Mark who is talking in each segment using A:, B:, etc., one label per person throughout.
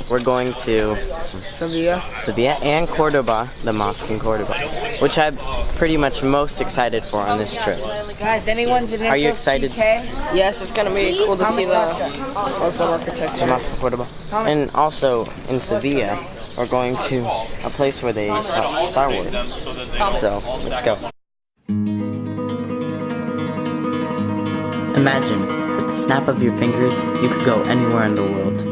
A: We're going to Seville and Cordoba, the mosque in Cordoba, which I'm pretty much most excited for on this trip.
B: Guys, anyone's
A: Are you excited?
B: Yes, it's gonna be cool to see the Muslim architecture.
A: The mosque in Cordoba. And also in Seville, we're going to a place where they shot Star Wars. So let's go. Imagine, with the snap of your fingers, you could go anywhere in the world.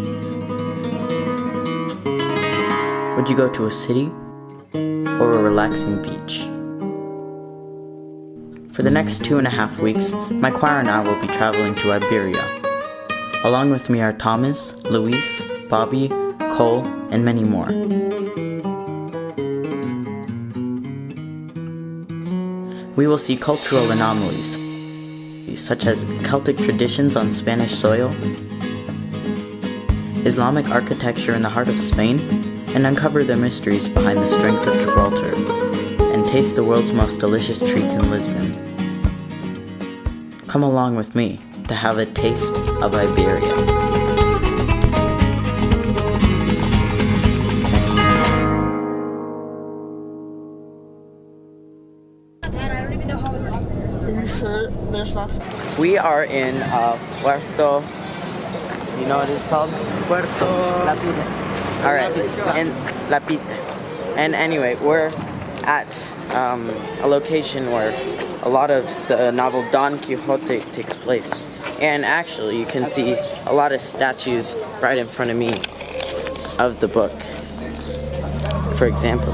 A: Would you go to a city or a relaxing beach? For the next 2.5 weeks, my choir and I will be traveling to Iberia. Along with me are Thomas, Luis, Bobby, Cole, and many more. We will see cultural anomalies, such as Celtic traditions on Spanish soil, Islamic architecture in the heart of Spain, and uncover the mysteries behind the strength of Gibraltar, and taste the world's most delicious treats in Lisbon. Come along with me to have a taste of Iberia. We are in Puerto, you know what it's called? Puerto La Pita. Alright, and La Pita. And anyway, we're at a location where a lot of the novel Don Quixote takes place. And actually, you can see a lot of statues right in front of me of the book, for example.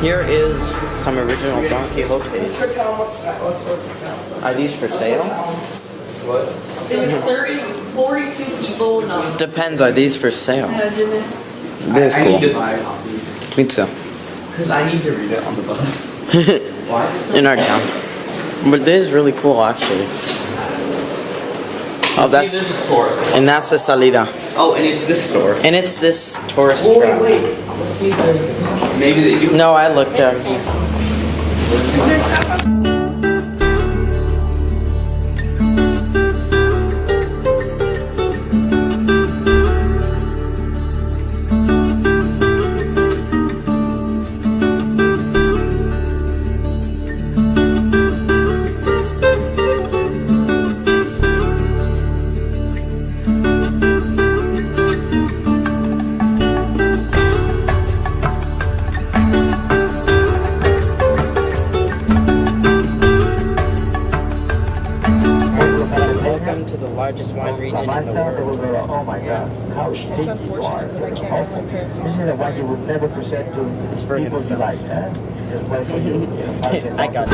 A: Here is some original Don Quixotes. Are these for sale?
C: What? There was 42 people. No.
A: Depends, are these for sale?
D: This is cool.
C: I need to buy a copy.
D: Me too.
C: Because I need to read it on the bus. Why is this
A: In our town. But this is really cool, actually. Oh, that's
C: this store.
A: and that's the salida.
C: Oh, and it's this store.
A: And it's this tourist
C: Oh,
A: trap.
C: wait. Let's see if there's the... Maybe they do.
A: No, I looked up. Welcome to the largest wine region in the world.
D: Oh my God, how
B: It's
D: stinky you are.
B: unfortunate that I can't get my parents.
D: This is the one you would never present to
A: It's for
D: people you
A: himself.
D: like, huh? Just wait for you.
A: I got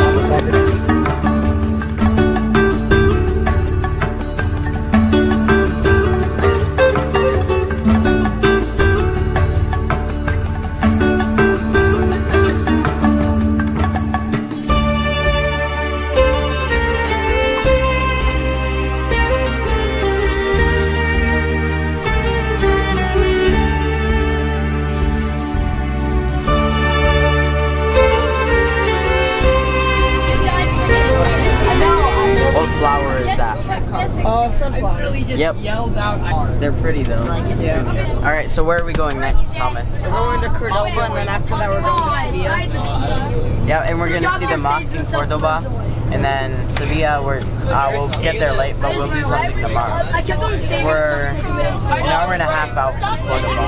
A: What flower is that?
B: Oh, sunflower.
A: Yep. They're pretty though.
B: Yeah.
A: Alright, so where are we going next, Thomas?
B: We're going to Cordoba, and then after that we're going to Seville.
A: Yeah, and we're gonna see the mosque in Cordoba, and then Sevilla. We'll get there late, but we'll do something tomorrow. We're an hour and a half out from Cordoba.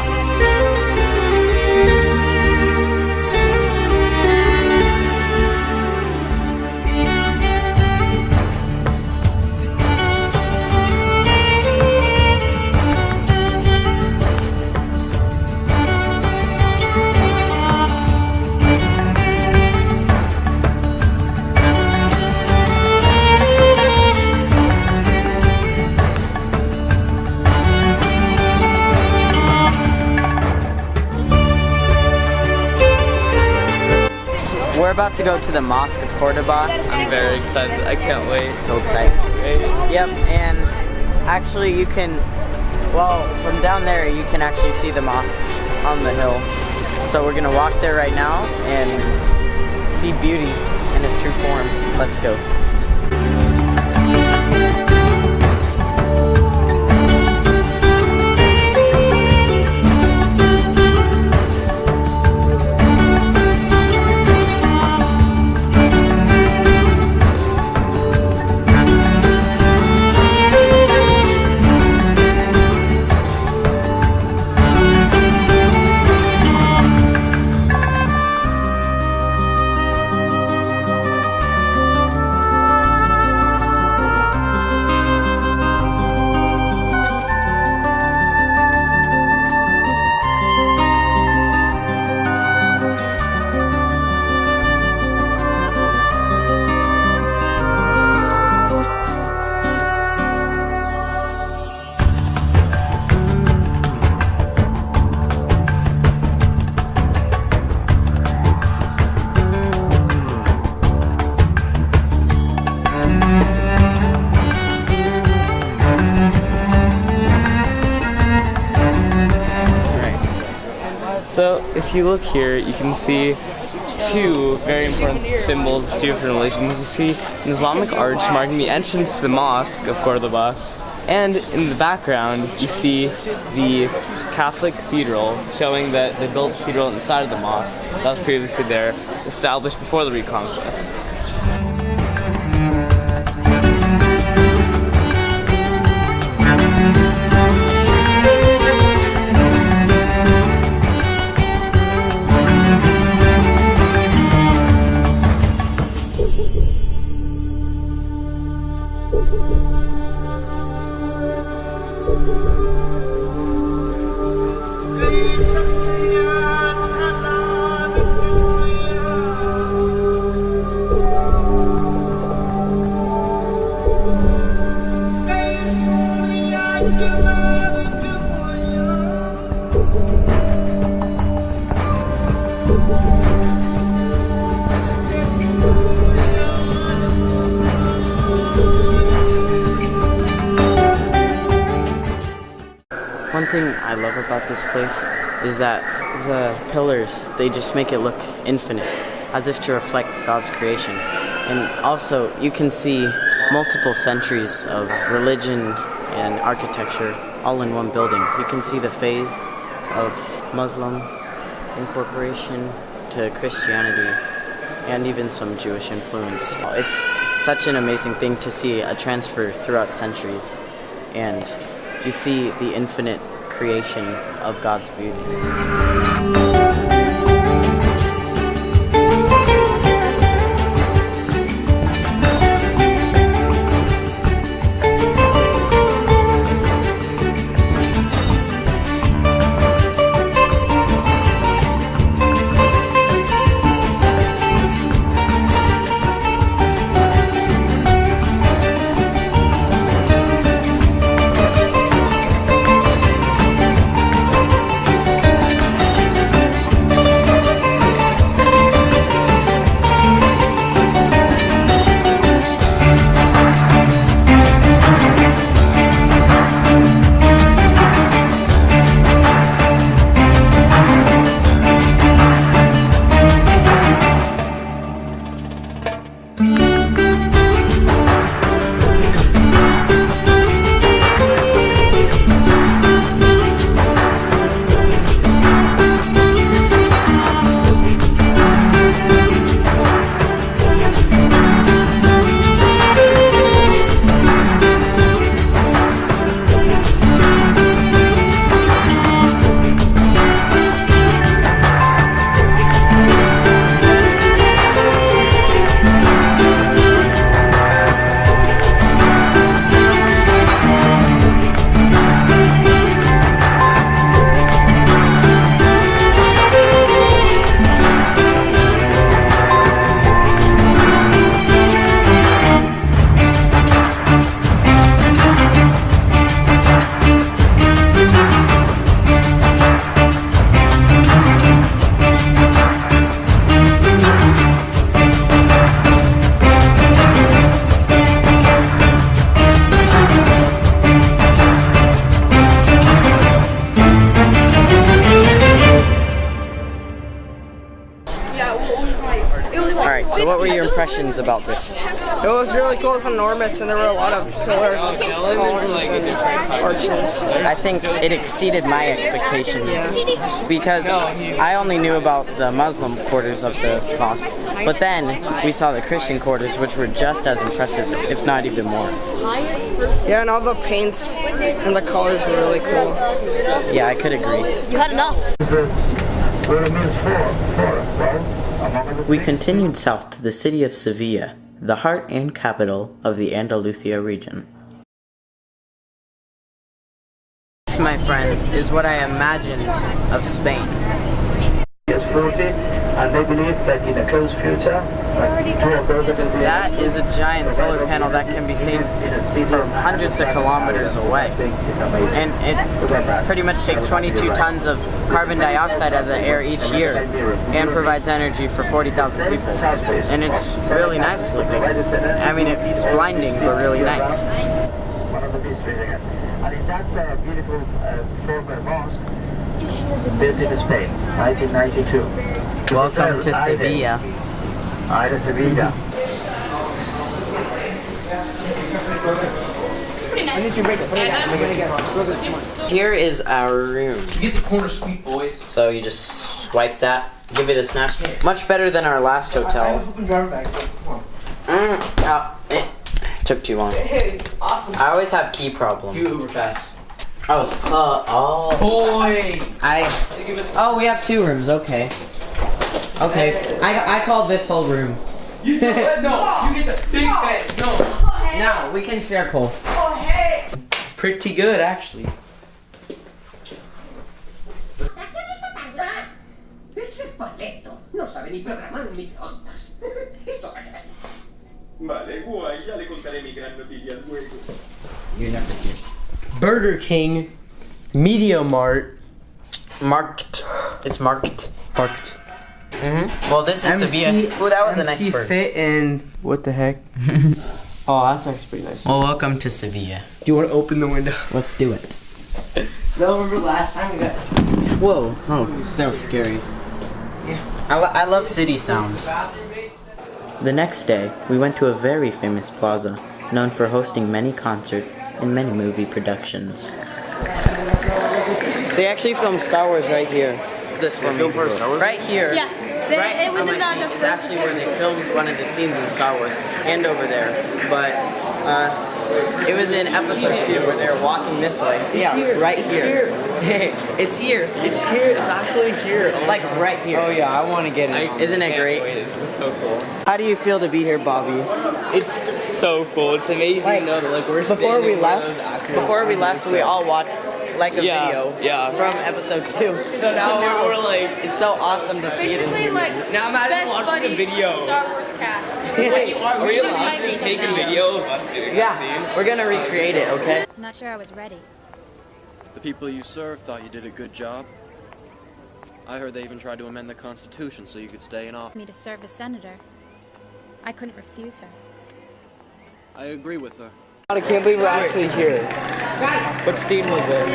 A: we're about to go to the mosque of Cordoba.
E: I'm very excited. I can't wait.
A: So excited.
E: Great.
A: Yep, and actually you can, well, from down there you can actually see the mosque on the hill. So we're gonna walk there right now and see beauty in its true form. Let's go.
E: So if you look here, you can see two very important symbols of two different religions. You see an Islamic arch marking the entrance to the mosque of Cordoba, and in the background you see the Catholic cathedral, showing that they built a cathedral inside of the mosque that was previously there, established before the Reconquest.
A: One thing I love about this place is that the pillars, they just make it look infinite, as if to reflect God's creation. And also, you can see multiple centuries of religion and architecture all in one building. You can see the phase of Muslim incorporation to Christianity and even some Jewish influence. It's such an amazing thing to see a transfer throughout centuries, and you see the infinite creation of God's beauty. what were your impressions about this?
B: It was really cool. It's enormous, and there were a lot of pillars and columns and arches.
A: I think it exceeded my expectations because I only knew about the Muslim quarters of the mosque, but then we saw the Christian quarters, which were just as impressive, if not even more.
B: Yeah, and all the paints and the colors were really cool.
A: Yeah, I could agree.
C: You had enough.
D: Where it means well, among
A: We continued south to the city of Seville, the heart and capital of the Andalucia region. This, my friends, is what I imagined of Spain.
D: is floating, and they believe that in a close future, like 2 of those will be
A: That is a giant solar panel that can be seen from hundreds of kilometers away. And it pretty much takes 22 tons of carbon dioxide out of the air each year and provides energy for 40,000 people. And it's really nice looking. I mean, it's blinding, but really nice.
D: one of the mysteries again. And in that beautiful former mosque, built in Spain, 1992.
A: Welcome to Seville.
D: Ida Sevilla.
A: Here is our room.
E: You get the corner suite, boys.
A: So you just swipe that, give it a snap. Much better than our last hotel. It took too long.
B: Awesome.
A: I always have key problems.
E: Do Uber fast.
A: Oh, we have 2 rooms. Okay. Okay. I call this whole room.
E: No, you get the big bed. No.
A: No, we can share Cole.
E: Pretty good, actually.
F: Ese paleto no sabe ni programar un microondas. Esto va a quedar.
G: Vale, guay, ya le contaré mi gran noticia luego.
E: Burger King, Media Mart,
A: Marked. It's marked.
E: Parked.
A: Well, this is Sevilla. Ooh, that was a nice bird.
E: Fit and what the heck? Oh, that's actually pretty nice.
A: Well, welcome to Sevilla.
E: Do you want to open the window?
A: Let's do it.
E: No, remember last time we got.
A: Whoa. Oh, that was scary. Yeah. I love city sound. The next day, we went to a very famous plaza, known for hosting many concerts and many movie productions. They actually filmed Star Wars right here. This for me. Right here.
C: Yeah. It was in the
A: It's actually where they filmed one of the scenes in Star Wars, and over there. But it was in episode 2 where they were walking this way. Yeah, right here. It's here. It's here. It's actually here. Like right here.
E: Oh yeah, I want to get it.
A: Isn't it great?
E: This is so cool.
A: How do you feel to be here, Bobby?
E: It's so cool. It's amazing to know that like we're
A: Before we
E: standing where those actual-
A: left, we all watched like a video from episode 2.
E: So now we're like,
A: It's so awesome to see it.
C: basically like
E: now imagine
C: best
E: watching
C: buddies
E: the video.
C: from the Star Wars cast.
E: Wait, are we
C: should
E: allowed
C: type
E: to
C: it
E: take a
C: now.
E: video of us doing that scene?
A: Yeah, we're gonna recreate it, okay?
H: I'm not sure I was ready.
I: The people you serve thought you did a good job. I heard they even tried to amend the Constitution so you could stay in office.
H: Me to serve as senator. I couldn't refuse her.
I: I agree with her.
E: I can't believe we're actually here. What scene was it?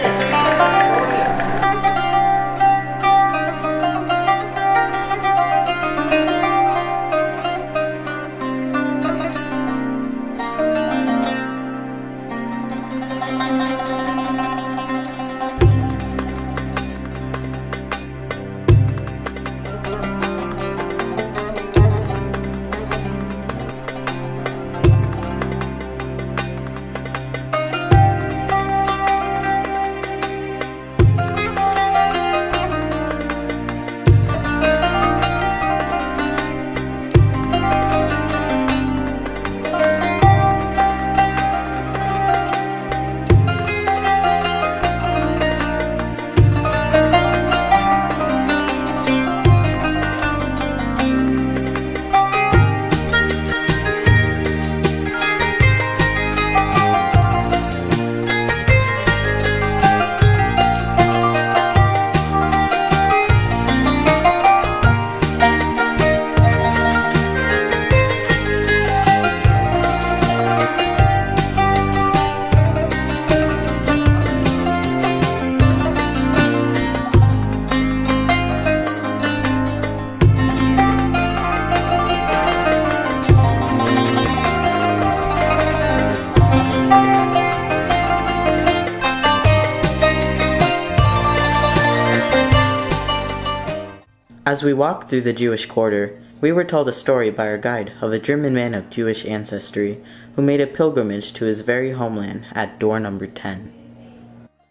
A: As we walked through the Jewish quarter, we were told a story by our guide of a German man of Jewish ancestry who made a pilgrimage to his very homeland at door number 10.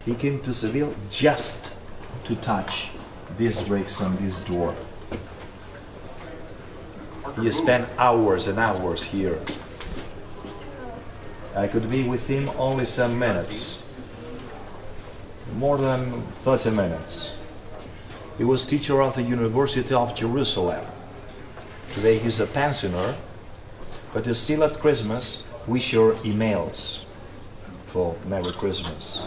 J: He came to Seville just to touch these bricks on this door. He spent hours and hours here. I could be with him only some minutes. More than 30 minutes. He was teacher of the University of Jerusalem. Today he's a pensioner, but still at Christmas we share emails for Merry Christmas.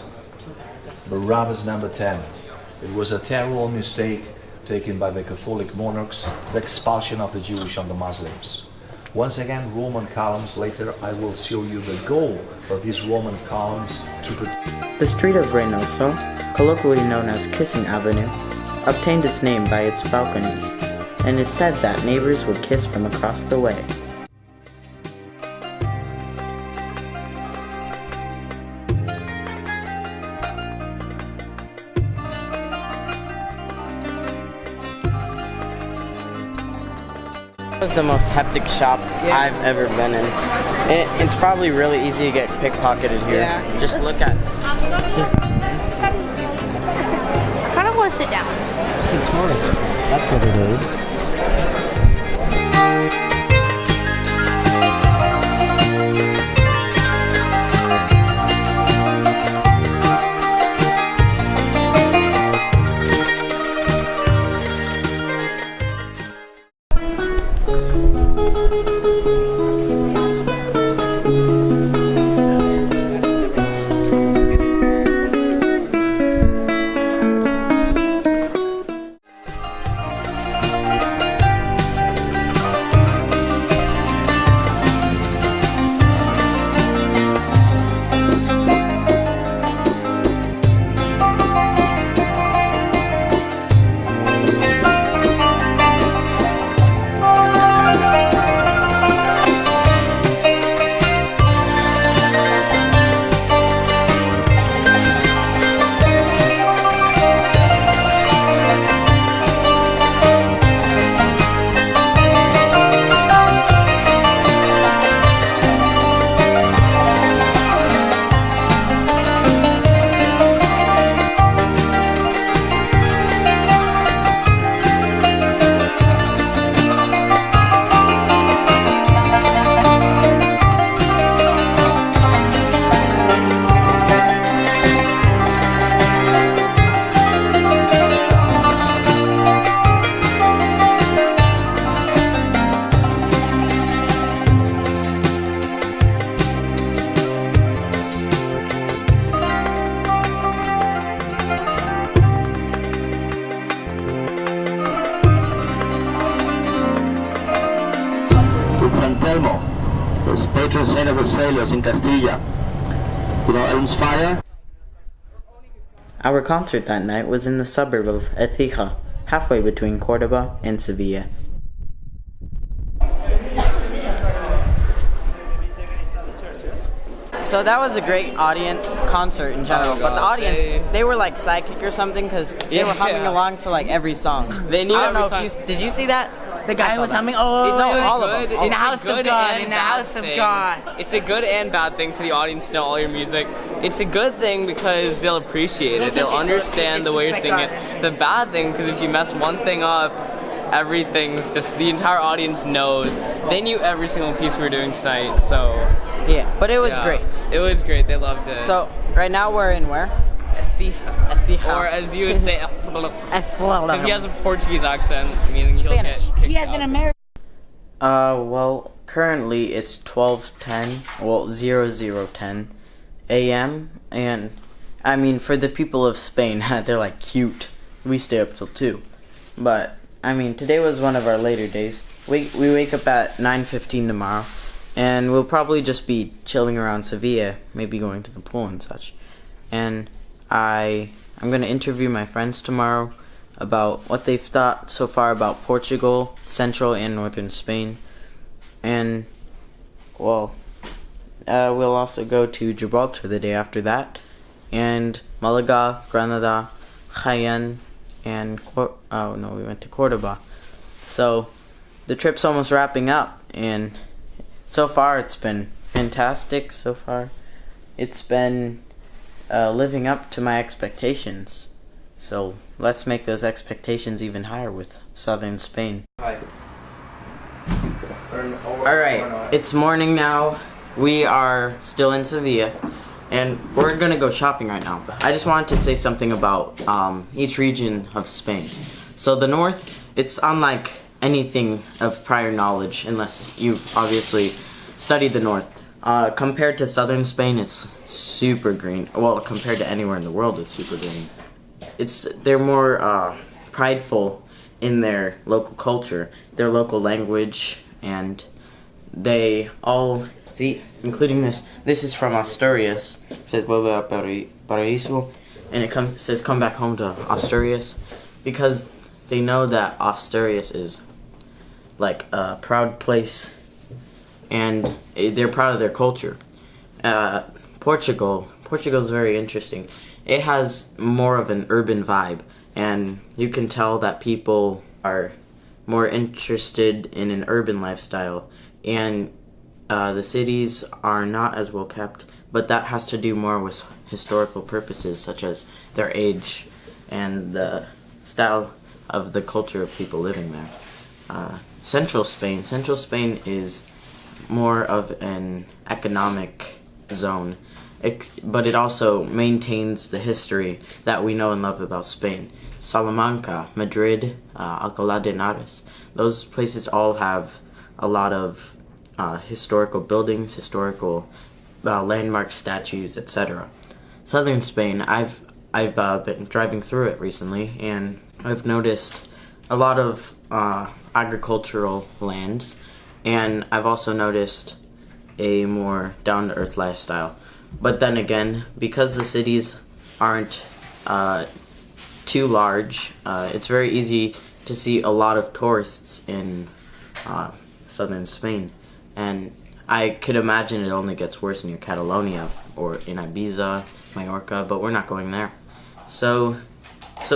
J: Barabbas number 10. It was a terrible mistake taken by the Catholic monarchs, the expulsion of the Jewish and the Muslims. Once again, Roman columns. Later I will show you the goal of these Roman columns to protect.
A: The street of Reynoso, colloquially known as Kissing Avenue, obtained its name by its balconies, and is said that neighbors would kiss from across the way. It was the most hectic shop I've ever been in. It's probably really easy to get pickpocketed here.
B: Yeah.
A: Just look at just
H: I kind of want to sit down.
A: it's a tourist. That's what it is.
D: the patron saint of the sailors in Castilla. You know Elm's fire?
A: Our concert that night was in the suburb of Écija, halfway between Cordoba and Seville. So that was a great concert in general, but the audience, they were like psychic or something because they were humming along to like every song.
E: They knew
A: I don't know
E: every
A: if
E: song.
A: did you see that?
B: The guy was humming, oh,
A: No, all of them.
B: in the house of God, in the house of God.
E: It's a good and bad thing for the audience to know all your music. It's a good thing because they'll appreciate it. They'll understand the way you're singing it. It's a bad thing because if you mess one thing up, everything's just, the entire audience knows. They knew every single piece we were doing tonight, so.
A: Yeah, but it was great.
E: It was great. They loved it.
A: So, right now we're in where?
E: Écija. Or as you would say, because he has a Portuguese accent, meaning he'll get kicked
B: He has an American.
A: Well, currently it's 12:10, well, 00:10 a.m. And, I mean, for the people of Spain, they're like cute. We stay up till 2. But, I mean, today was one of our later days. We wake up at 9:15 tomorrow, and we'll probably just be chilling around Seville, maybe going to the pool and such. And I'm going to interview my friends tomorrow about what they've thought so far about Portugal, central and northern Spain. And, well, we'll also go to Gibraltar the day after that, and Malaga, Granada, Jaén, and we went to Cordoba. So the trip's almost wrapping up, and so far it's been fantastic. So far it's been living up to my expectations. So let's make those expectations even higher with southern Spain. Alright, it's morning now. We are still in Seville, and we're gonna go shopping right now. I just wanted to say something about each region of Spain. So the north, it's unlike anything of prior knowledge, unless you've obviously studied the north. Compared to southern Spain, it's super green. Well, compared to anywhere in the world, it's super green. They're more prideful in their local culture, their local language, and they all, see, including this is from Asturias. It says vuelve a Paraíso, and it says come back home to Asturias, because they know that Asturias is like a proud place, and they're proud of their culture. Portugal's very interesting. It has more of an urban vibe, and you can tell that people are more interested in an urban lifestyle, and the cities are not as well kept, but that has to do more with historical purposes, such as their age and the style of the culture of people living there. Central Spain is more of an economic zone, but it also maintains the history that we know and love about Spain. Salamanca, Madrid, Alcalá de Henares, those places all have a lot of historical buildings, historical landmark statues, etc. Southern Spain, I've been driving through it recently, and I've noticed a lot of agricultural lands, and I've also noticed a more down-to-earth lifestyle. But then again, because the cities aren't too large, it's very easy to see a lot of tourists in southern Spain. And I could imagine it only gets worse near Catalonia or in Ibiza, Mallorca, but we're not going there. So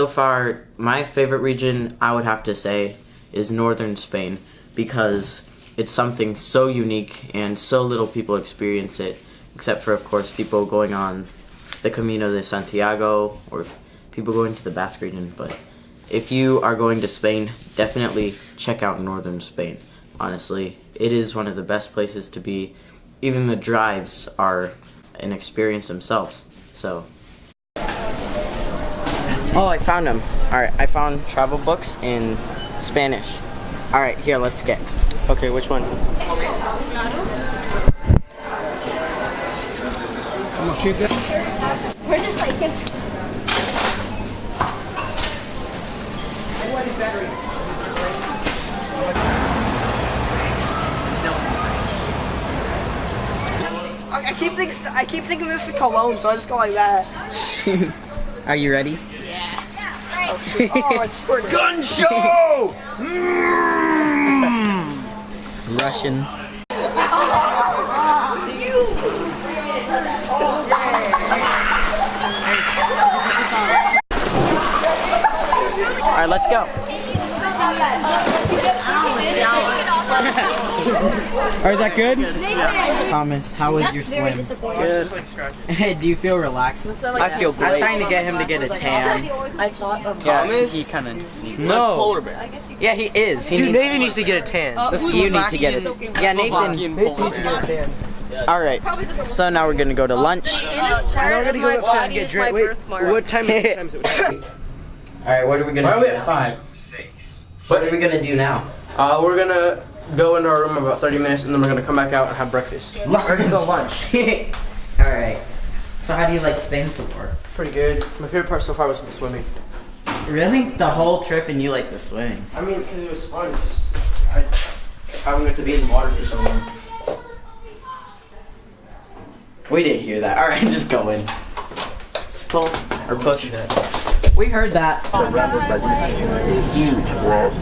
A: far, my favorite region, I would have to say, is northern Spain, because it's something so unique and so little people experience it, except for, of course, people going on the Camino de Santiago or people going to the Basque region. But if you are going to Spain, definitely check out northern Spain. Honestly, it is one of the best places to be. Even the drives are an experience themselves. So. Oh, I found them. Alright, I found travel books in Spanish. Alright, here, let's get. Okay, which one?
B: We're just like I keep thinking this is cologne, so I just go like that.
A: Are you ready?
B: Yeah. Oh, it's squirted.
A: Gun show! Russian. Alright, let's go. Is that good? Yeah. Thomas, how was your swim? Good. Do you feel relaxed?
E: I feel great.
A: I was trying to get him to get a tan.
C: I thought of
E: Thomas?
A: He kind of
E: No.
I: Polar bear.
A: Yeah, he is.
E: Dude, Nathan needs to get a tan.
A: You need to get it. Yeah, Nathan needs to get a tan. Alright, so now we're gonna go to lunch.
B: In this part of my body is my birthmark.
E: What time is it?
A: Alright, what are we gonna do?
E: Why are we at 5?
A: What are we gonna do now?
E: We're gonna go into our room about 30 minutes, and then we're gonna come back out and have breakfast.
A: We're gonna go lunch. Alright. So how do you like Spain so far?
E: Pretty good. My favorite part so far was the swimming.
A: Really? The whole trip and you like the swimming?
E: I mean, it was fun. I haven't got to be in the water for so long.
A: We didn't hear that. Alright, just go in. Pull or push that. We heard that.
D: Surrounded by these huge walls,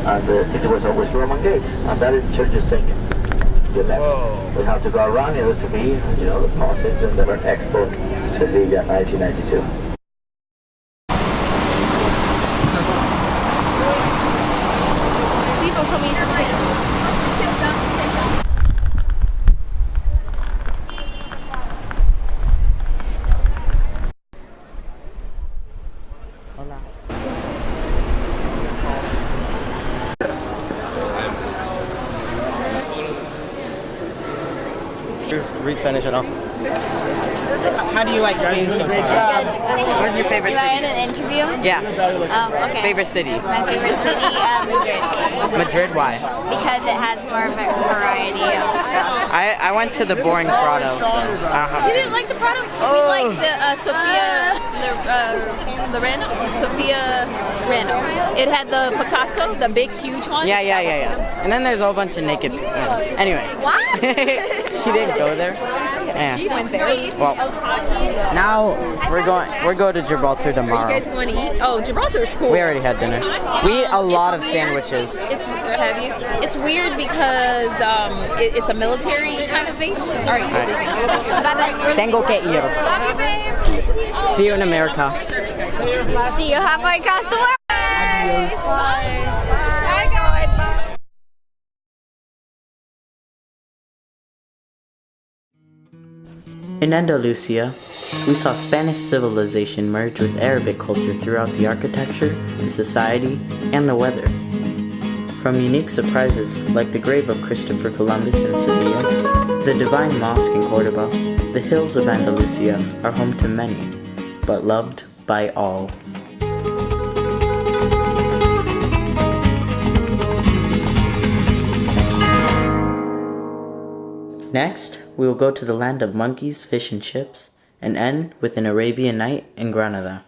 D: and the city was always Roman gates, and that is church is sinking. You left. We have to go around in order to be, the passage, and then Expo Seville 1992.
A: So read Spanish at all.
B: How do you like Spain so far?
A: What's your favorite
K: You are
A: city?
K: in an interview?
A: Yeah.
K: Oh, okay.
A: Favorite city?
K: My favorite city, Madrid.
A: Madrid, why?
K: Because it has more of a variety of stuff.
A: I went to the boring Prado.
C: You didn't like the Prado? We like the Sophia Loreno. It had the Picasso, the big, huge one.
A: Yeah. And then there's a whole bunch of naked. Anyway.
C: What?
A: You didn't go there? Yeah.
C: She went there.
A: Well, now we're going to Gibraltar
C: Are
A: tomorrow.
C: you guys going to eat? Oh, Gibraltar is cool.
A: We already had dinner. We ate a lot of sandwiches.
C: Have you? It's weird because it's a military kind of base. All right, you're leaving. Bye-bye.
A: Tengo que ir.
K: Love you, babe.
A: See you in America.
K: See you halfway across the world.
C: Bye.
A: In Andalucia, we saw Spanish civilization merge with Arabic culture throughout the architecture, the society, and the weather. From unique surprises like the grave of Christopher Columbus in Seville, the Divine Mosque in Cordoba, the hills of Andalucia are home to many, but loved by all. Next, we will go to the land of monkeys, fish, and chips, and end with an Arabian night in Granada.